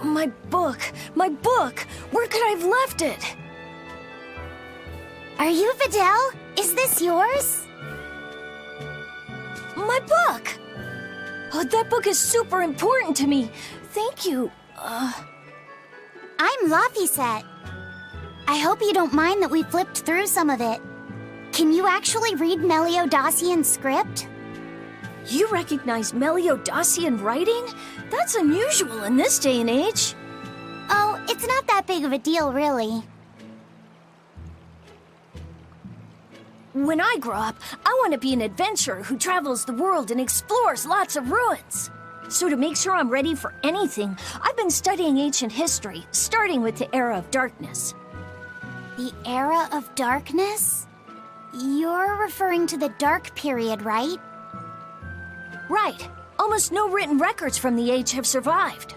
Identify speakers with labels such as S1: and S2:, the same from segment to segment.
S1: My book! My book! Where could I have left it?
S2: Are you Videl? Is this yours?
S1: My book! Oh, that book is super important to me. Thank you.
S2: I'm Laphicet. I hope you don't mind that we flipped through some of it. Can you actually read Meliodacian script?
S1: You recognize Meliodacian writing? That's unusual in this day and age.
S2: Oh, it's not that big of a deal, really.
S1: When I grow up, I want to be an adventurer who travels the world and explores lots of ruins. So to make sure I'm ready for anything, I've been studying ancient history, starting with the Era of Darkness.
S2: The Era of Darkness? You're referring to the Dark Period, right?
S1: Right. Almost no written records from the age have survived.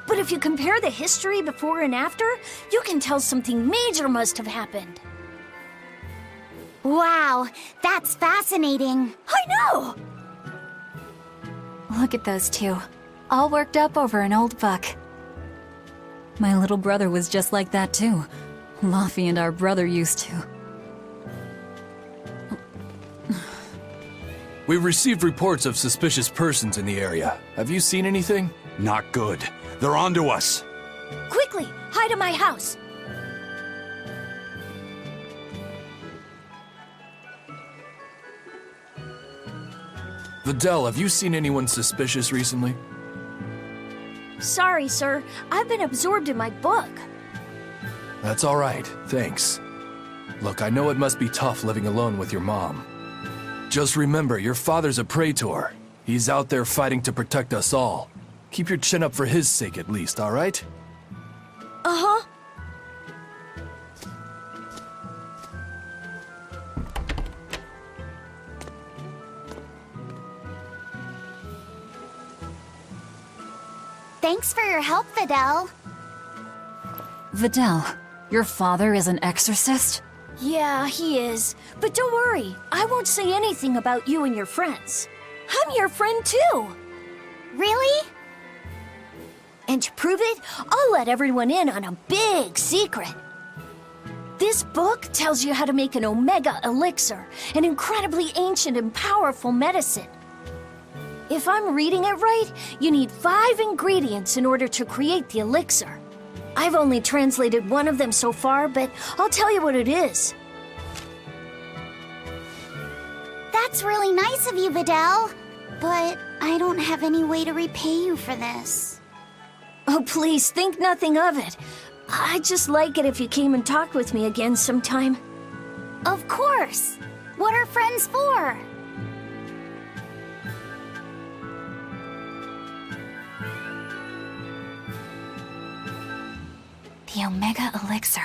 S1: But if you compare the history before and after, you can tell something major must have happened.
S2: Wow, that's fascinating.
S1: I know!
S3: Look at those two, all worked up over an old book. My little brother was just like that too. Laffy and our brother used to.
S4: We've received reports of suspicious persons in the area. Have you seen anything?
S5: Not good. They're onto us.
S1: Quickly, hide in my house.
S4: Videl, have you seen anyone suspicious recently?
S1: Sorry, sir. I've been absorbed in my book.
S4: That's all right, thanks. Look, I know it must be tough living alone with your mom. Just remember, your father's a praetor. He's out there fighting to protect us all. Keep your chin up for his sake at least, all right?
S1: Uh-huh.
S2: Thanks for your help, Videl.
S3: Videl, your father is an exorcist?
S1: Yeah, he is. But don't worry, I won't say anything about you and your friends. I'm your friend too.
S2: Really?
S1: And to prove it, I'll let everyone in on a big secret. This book tells you how to make an Omega Elixir, an incredibly ancient and powerful medicine. If I'm reading it right, you need 5 ingredients in order to create the elixir. I've only translated one of them so far, but I'll tell you what it is.
S2: That's really nice of you, Videl. But I don't have any way to repay you for this.
S1: Oh, please, think nothing of it. I'd just like it if you came and talked with me again sometime.
S2: Of course! What are friends for?
S3: The Omega Elixir.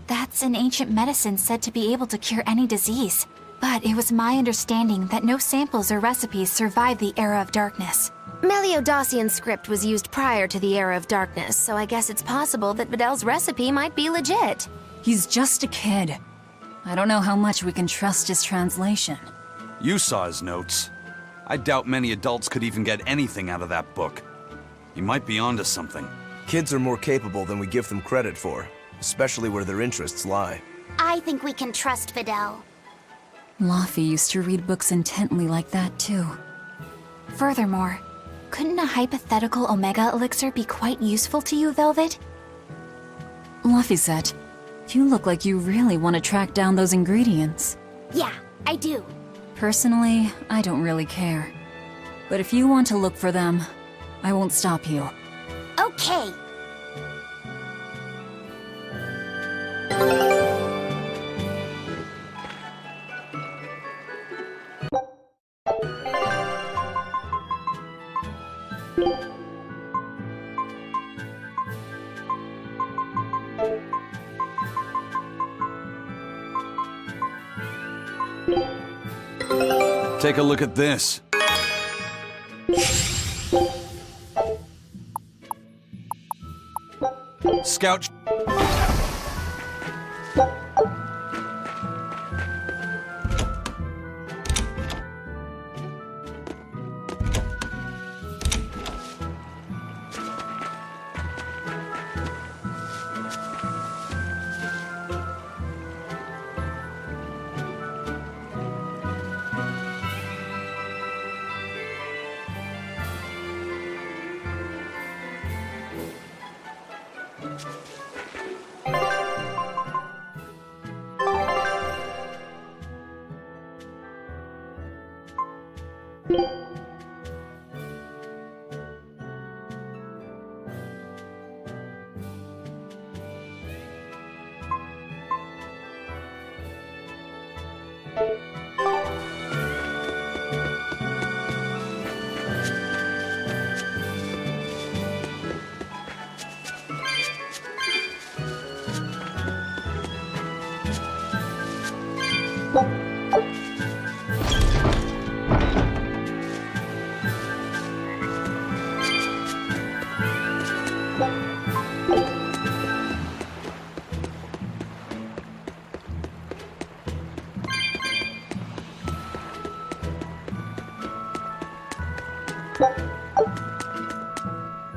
S3: That's an ancient medicine said to be able to cure any disease. But it was my understanding that no samples or recipes survived the Era of Darkness.
S6: Meliodacian script was used prior to the Era of Darkness, so I guess it's possible that Videl's recipe might be legit.
S3: He's just a kid. I don't know how much we can trust his translation.
S5: You saw his notes. I doubt many adults could even get anything out of that book. He might be onto something.
S7: Kids are more capable than we give them credit for, especially where their interests lie.
S2: I think we can trust Videl.
S3: Laffy used to read books intently like that too. Furthermore, couldn't a hypothetical Omega Elixir be quite useful to you, Velvet? Laphicet, you look like you really want to track down those ingredients.
S2: Yeah, I do.
S3: Personally, I don't really care. But if you want to look for them, I won't stop you.
S2: Okay.
S5: Take a look at this. Scout.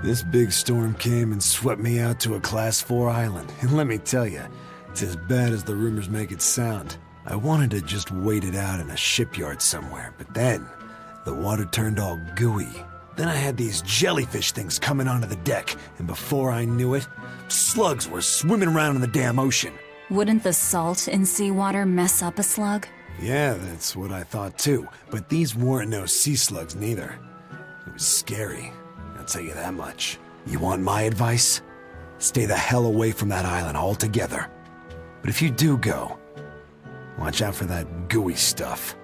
S8: This big storm came and swept me out to a Class 4 island, and let me tell you, it's as bad as the rumors make it sound. I wanted to just wait it out in a shipyard somewhere, but then the water turned all gooey. Then I had these jellyfish things coming onto the deck, and before I knew it, slugs were swimming around in the damn ocean.
S9: Wouldn't the salt in seawater mess up a slug?
S8: Yeah, that's what I thought too, but these weren't no sea slugs neither. It was scary, I'll tell you that much. You want my advice? Stay the hell away from that island altogether. But if you do go, watch out for that gooey stuff.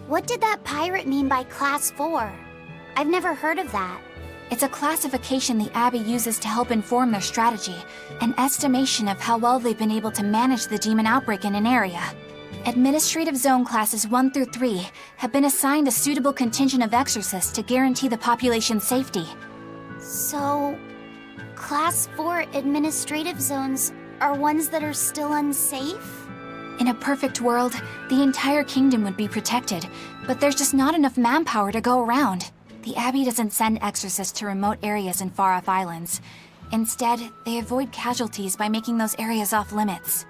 S2: What did that pirate mean by Class 4? I've never heard of that.
S3: It's a classification the Abbey uses to help inform their strategy, an estimation of how well they've been able to manage the demon outbreak in an area. Administrative Zone Classes 1 through 3 have been assigned a suitable contingent of exorcists to guarantee the population's safety.
S2: So, Class 4 administrative zones are ones that are still unsafe?
S3: In a perfect world, the entire kingdom would be protected, but there's just not enough manpower to go around. The Abbey doesn't send exorcists to remote areas and far-off islands. Instead, they avoid casualties by making those areas off-limits.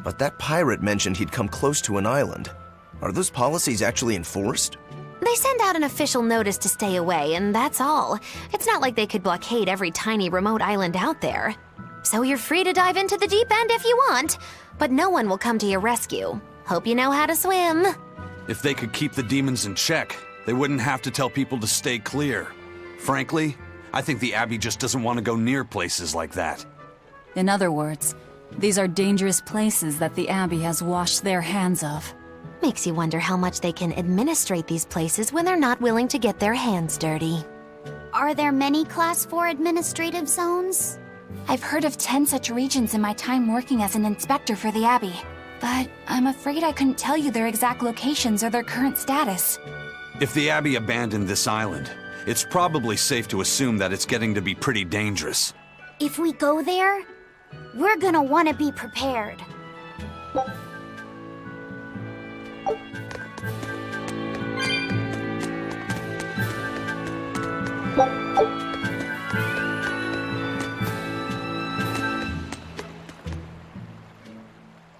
S7: But that pirate mentioned he'd come close to an island. Are those policies actually enforced?
S6: They send out an official notice to stay away, and that's all. It's not like they could blockade every tiny remote island out there. So you're free to dive into the deep end if you want, but no one will come to your rescue. Hope you know how to swim.
S5: If they could keep the demons in check, they wouldn't have to tell people to stay clear. Frankly, I think the Abbey just doesn't want to go near places like that.
S9: In other words, these are dangerous places that the Abbey has washed their hands of.
S6: Makes you wonder how much they can administrate these places when they're not willing to get their hands dirty.
S2: Are there many Class 4 administrative zones?
S3: I've heard of 10 such regions in my time working as an inspector for the Abbey, but I'm afraid I couldn't tell you their exact locations or their current status.
S5: If the Abbey abandoned this island, it's probably safe to assume that it's getting to be pretty dangerous.
S2: If we go there, we're gonna want to be prepared.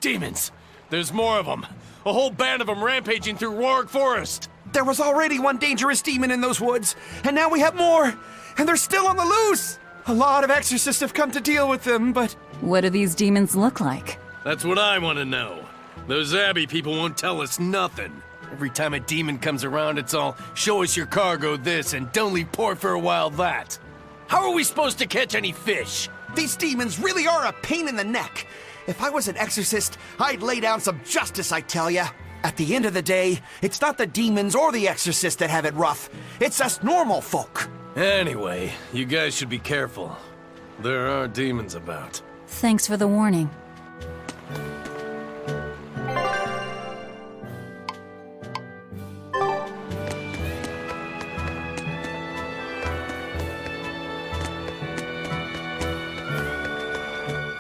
S10: Demons! There's more of them! A whole band of them rampaging through Roark Forest!
S11: There was already one dangerous demon in those woods, and now we have more! And they're still on the loose! A lot of exorcists have come to deal with them, but...
S9: What do these demons look like?
S10: That's what I want to know. Those Abbey people won't tell us nothing. Every time a demon comes around, it's all, show us your cargo this, and don't leave port for a while that. How are we supposed to catch any fish?
S11: These demons really are a pain in the neck. If I was an exorcist, I'd lay down some justice, I tell ya. At the end of the day, it's not the demons or the exorcists that have it rough. It's us normal folk.
S10: Anyway, you guys should be careful. There are demons about.
S9: Thanks for the warning.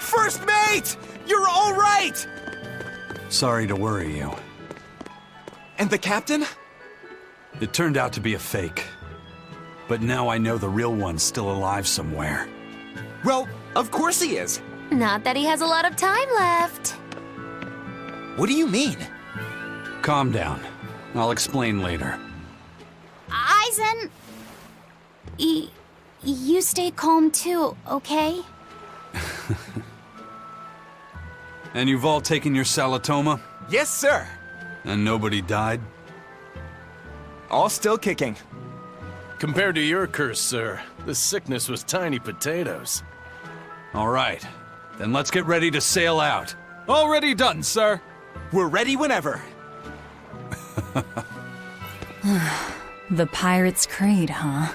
S11: First mate! You're all right!
S5: Sorry to worry you.
S11: And the captain?
S5: It turned out to be a fake. But now I know the real one's still alive somewhere.
S11: Well, of course he is.
S6: Not that he has a lot of time left.
S11: What do you mean?
S5: Calm down. I'll explain later.
S2: Eisen! You stay calm too, okay?
S5: And you've all taken your Salatoma?
S11: Yes, sir.
S5: And nobody died?
S11: All still kicking.
S10: Compared to your curse, sir, this sickness was tiny potatoes.
S5: All right. Then let's get ready to sail out. Already done, sir.
S11: We're ready whenever.
S9: The Pirate's Crate, huh?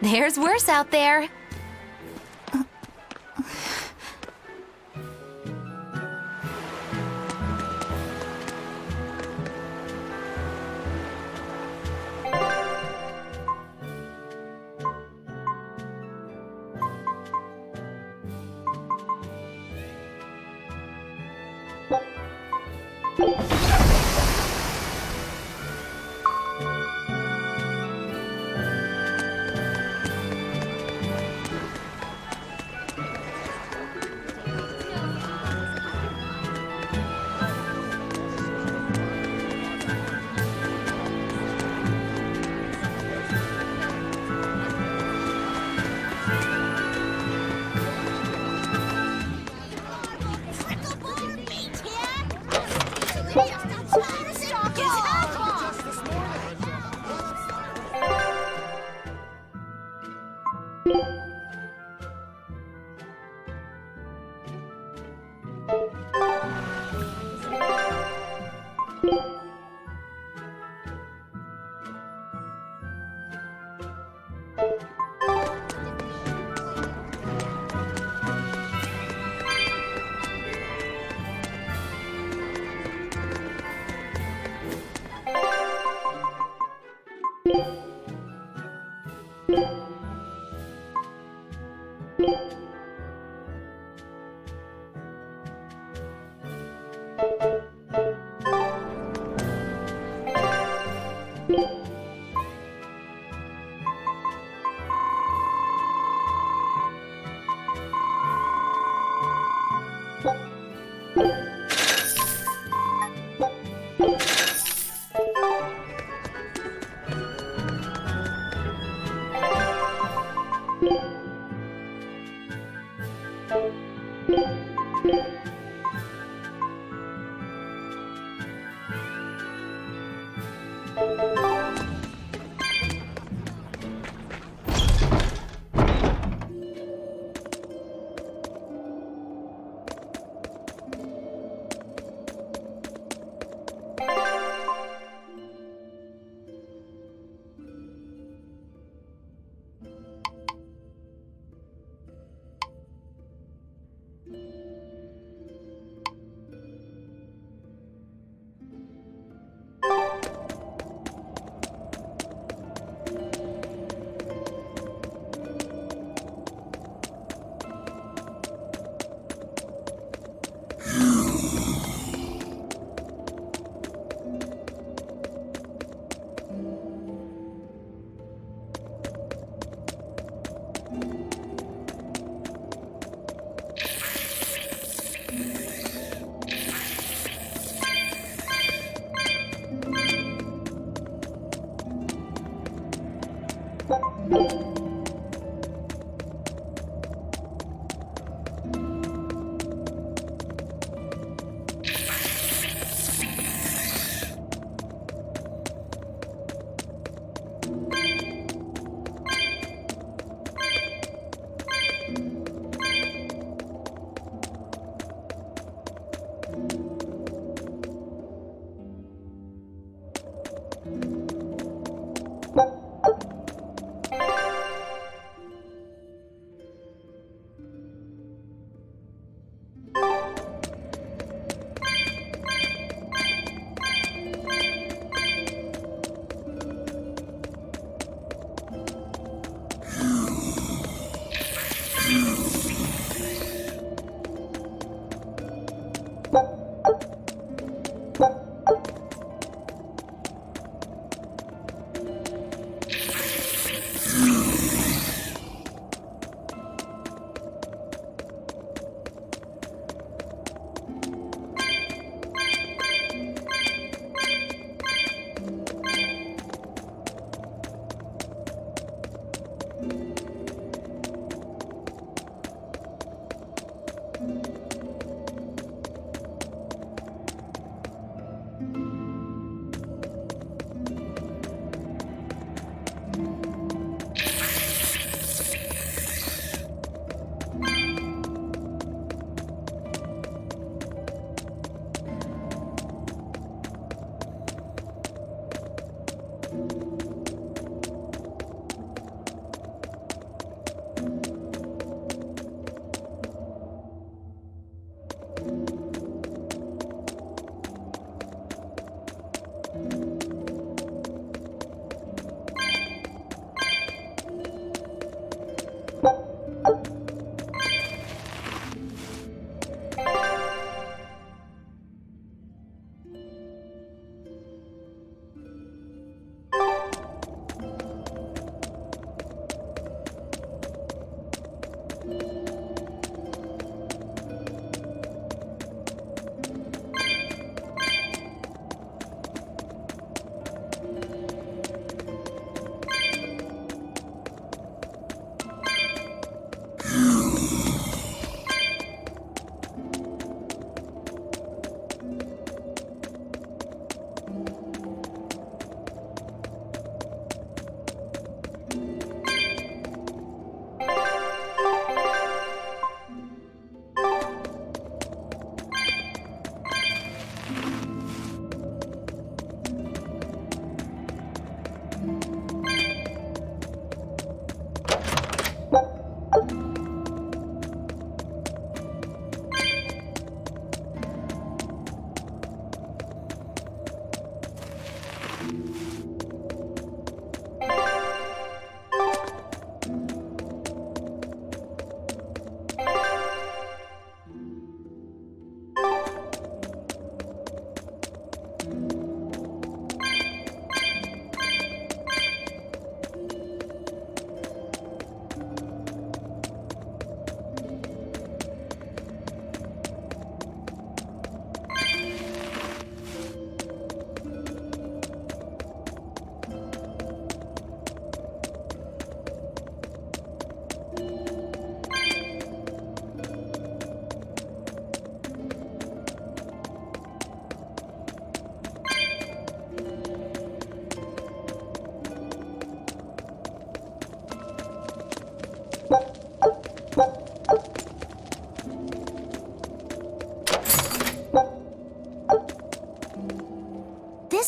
S6: There's worse out there.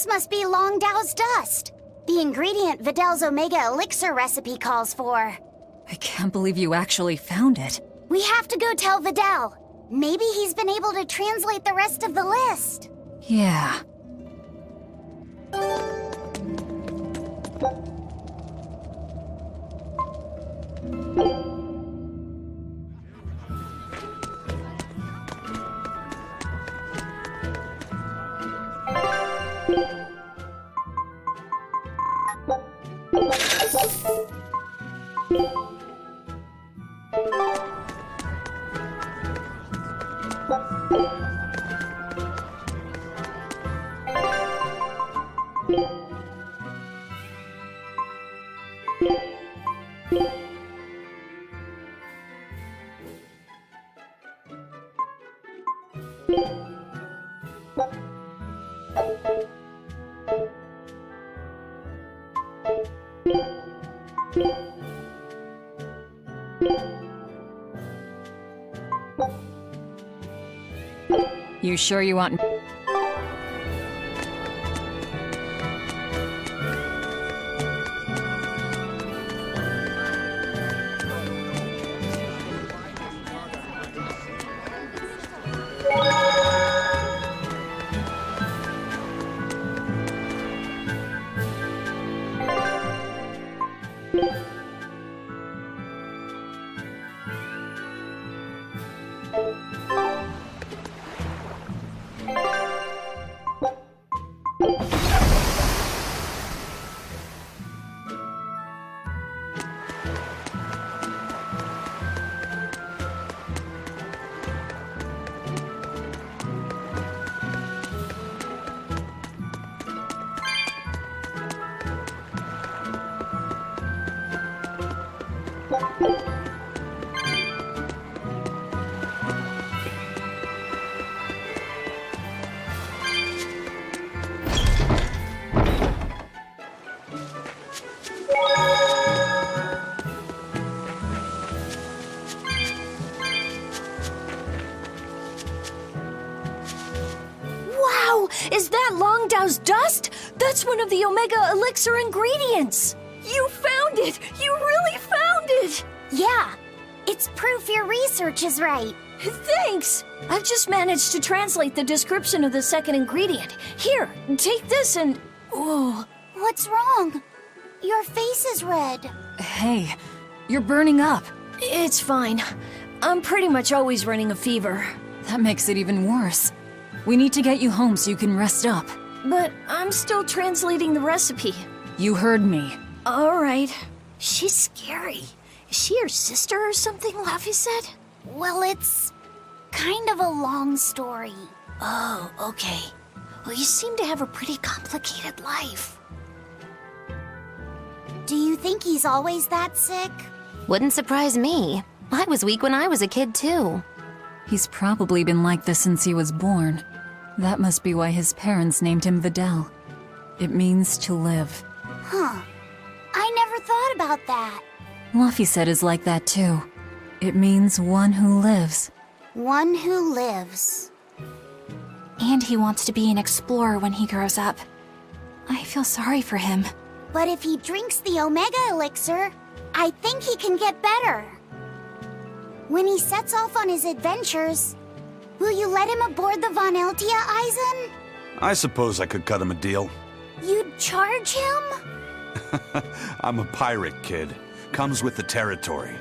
S2: This must be Longdow's dust. The ingredient Vidal's Omega Elixir recipe calls for.
S9: I can't believe you actually found it.
S2: We have to go tell Vidal. Maybe he's been able to translate the rest of the list.
S9: Yeah. You sure you want...
S1: Wow! Is that Longdow's dust? That's one of the Omega Elixir ingredients! You found it! You really found it!
S2: Yeah, it's proof your research is right.
S1: Thanks! I've just managed to translate the description of the second ingredient. Here, take this and... Oh,
S2: What's wrong? Your face is red.
S9: Hey, you're burning up.
S1: it's fine. I'm pretty much always running a fever.
S9: That makes it even worse. We need to get you home so you can rest up.
S1: But I'm still translating the recipe.
S9: You heard me.
S1: All right. She's scary. Is she your sister or something, Laffy said?
S2: Well, it's kind of a long story.
S1: Oh, okay. Well, you seem to have a pretty complicated life.
S2: Do you think he's always that sick?
S6: Wouldn't surprise me. I was weak when I was a kid, too.
S9: He's probably been like this since he was born. That must be why his parents named him Vidal. It means to live.
S2: Huh. I never thought about that.
S9: Luffy said is like that too. It means one who lives.
S2: One who lives.
S3: And he wants to be an explorer when he grows up. I feel sorry for him.
S2: But if he drinks the Omega Elixir, I think he can get better. When he sets off on his adventures, will you let him aboard the Von Eltia, Eisen?
S5: I suppose I could cut him a deal.
S2: You'd charge him?
S5: I'm a pirate, kid. Comes with the territory.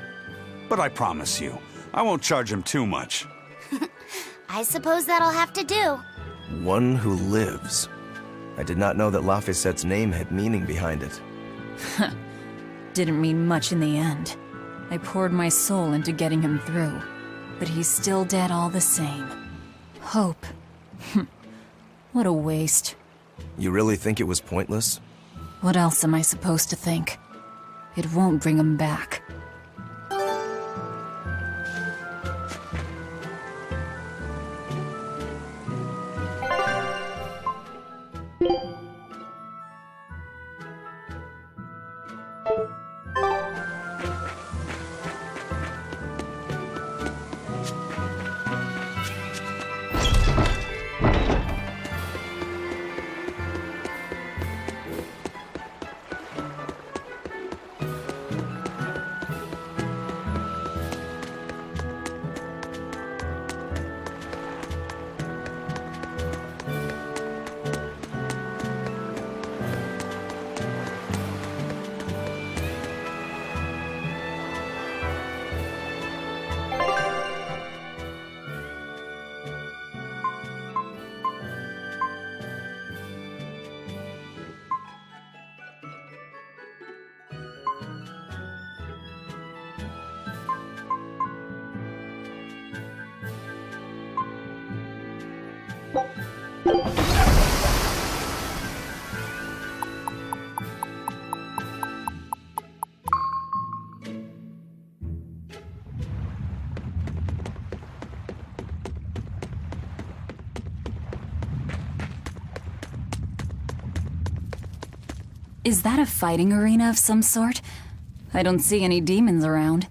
S5: But I promise you, I won't charge him too much.
S2: I suppose that'll have to do.
S7: One who lives. I did not know that Laphicette's name had meaning behind it.
S9: Didn't mean much in the end. I poured my soul into getting him through. But he's still dead all the same. Hope. What a waste.
S7: You really think it was pointless?
S9: What else am I supposed to think? It won't bring him back. Is that a fighting arena of some sort? I don't see any demons around.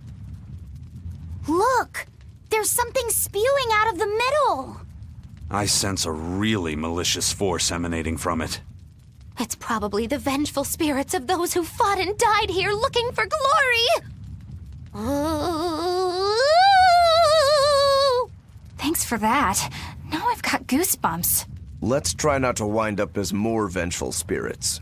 S2: Look! There's something spewing out of the middle!
S5: I sense a really malicious force emanating from it.
S6: It's probably the vengeful spirits of those who fought and died here looking for glory!
S3: Thanks for that. Now I've got goosebumps.
S7: Let's try not to wind up as more vengeful spirits.